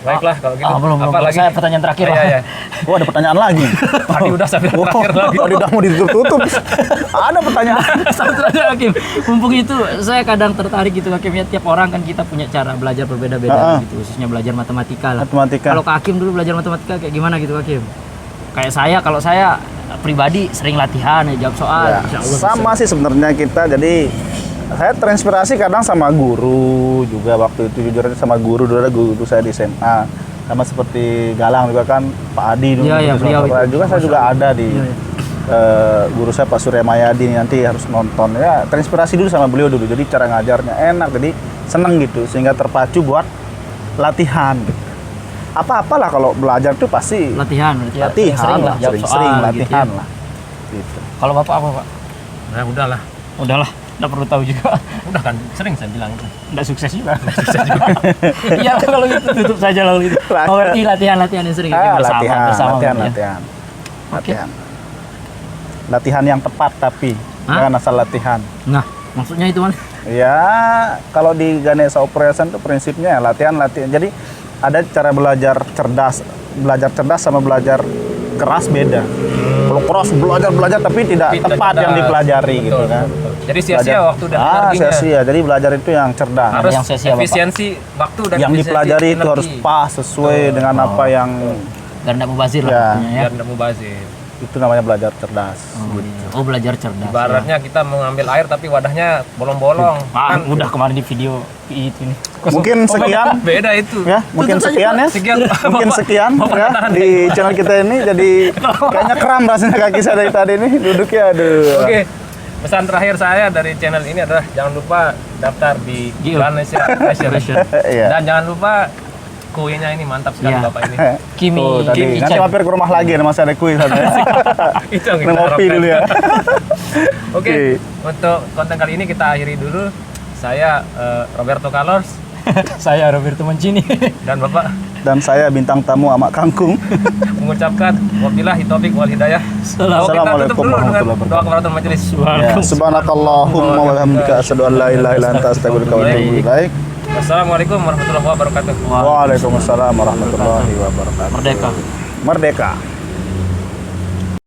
Baiklah kalau gitu. Belum. Apalagi Saya pertanyaan terakhir. Iya, iya. Oh, ada pertanyaan lagi. Tadi udah sampai terakhir lagi. Tadi udah mau ditutup. Ada pertanyaan. Satu aja Hakim. Mumpung itu saya kadang tertarik gitu Hakim ya, tiap orang kan kita punya cara belajar berbeda-beda gitu, khususnya belajar matematika lah. Matematika. Kalau Kak Hakim dulu belajar matematika kayak gimana gitu Hakim? Kayak saya, kalau saya pribadi sering latihan ya, jawab soal. Ya, Insya Allah sama bisa. sih sebenarnya kita. Jadi saya terinspirasi kadang sama guru juga waktu itu, jujur aja sama guru dulu, ada guru saya di SMA. Sama seperti Galang juga kan, Pak Adi dulu. Iya, di beliau Sumatera itu. juga, saya juga ada di Iya, iya. guru saya Pak Surya Mayadi, nanti harus nonton. Ya, terinspirasi dulu sama beliau dulu. Jadi cara ngajarnya enak, jadi seneng gitu, sehingga terpacu buat latihan. Apa-apalah kalau belajar tuh pasti Latihan berarti ya. latihan Sering-sering lah, jawab sering-sering soal latihan gitu ya. lah. Gitu. Kalau Bapak apa Pak? Nah, udahlah. Udahlah, nggak perlu tahu juga. Udah kan sering saya bilang itu. Nggak sukses juga. Iya kalau gitu tutup saja lalu itu. Oh, berarti latihan-latihan yang sering bersama latihan, bersama latihan, berarti ya. latihan. Latihan. Latihan yang tepat tapi jangan asal latihan. Nah, maksudnya itu mana? Ya, kalau di Ganesha Operation tuh prinsipnya latihan. Jadi ada cara belajar cerdas sama belajar keras beda. Kalau keras belajar tapi tidak tepat yang dipelajari. Betul, gitu kan. betul. Jadi sia-sia Belajar- waktu dan energinya. sia-sia. Jadi belajar itu yang cerdas. Harus Yang sia-sia, Bapak. efisiensi waktu dan Yang efisiensi dipelajari itu energi. harus pas sesuai dengan apa yang Dan nggak mubazir Ya. lah pokoknya ya. biar tidak mubazir. itu namanya belajar cerdas. Oh, belajar cerdas. Ibaratnya kita mau ngambil air tapi wadahnya bolong-bolong. Pak, udah kemarin di video itu ini. Mungkin sekian Beda itu. ya, mungkin sekian ya. Sekian. Mungkin sekian ya di channel kita ini. Jadi kayaknya kram rasanya kaki saya dari tadi ini duduknya, aduh. Oke. Pesan terakhir saya dari channel ini adalah jangan lupa daftar di Gil. Ganesha Fashion. Iya. Dan jangan lupa kuenya ini mantap sekali Iya. Bapak ini. Kimi, Tuh, tadi Kimi nanti Chan. mampir ke rumah lagi, masih ada kuis. Itu yang kita Ngopi harapkan. dulu ya. Oke, Oke. untuk konten kali ini kita akhiri dulu. Saya Roberto Carlos Saya Roberto Mancini. dan Bapak Dan saya bintang tamu Amak Kangkung. mengucapkan wabillahi taufik wal hidayah. Oh, kita tutup Assalamualaikum dulu dengan warahmatullahi doa kafaratul majelis. Ya, subhanakallahumma wa bihamdika asyhadu an la ilaha illa anta astaghfiruka wa atubu ilaik. Wassalamualaikum warahmatullahi wabarakatuh. Waalaikumsalam warahmatullahi wabarakatuh. Merdeka. Merdeka.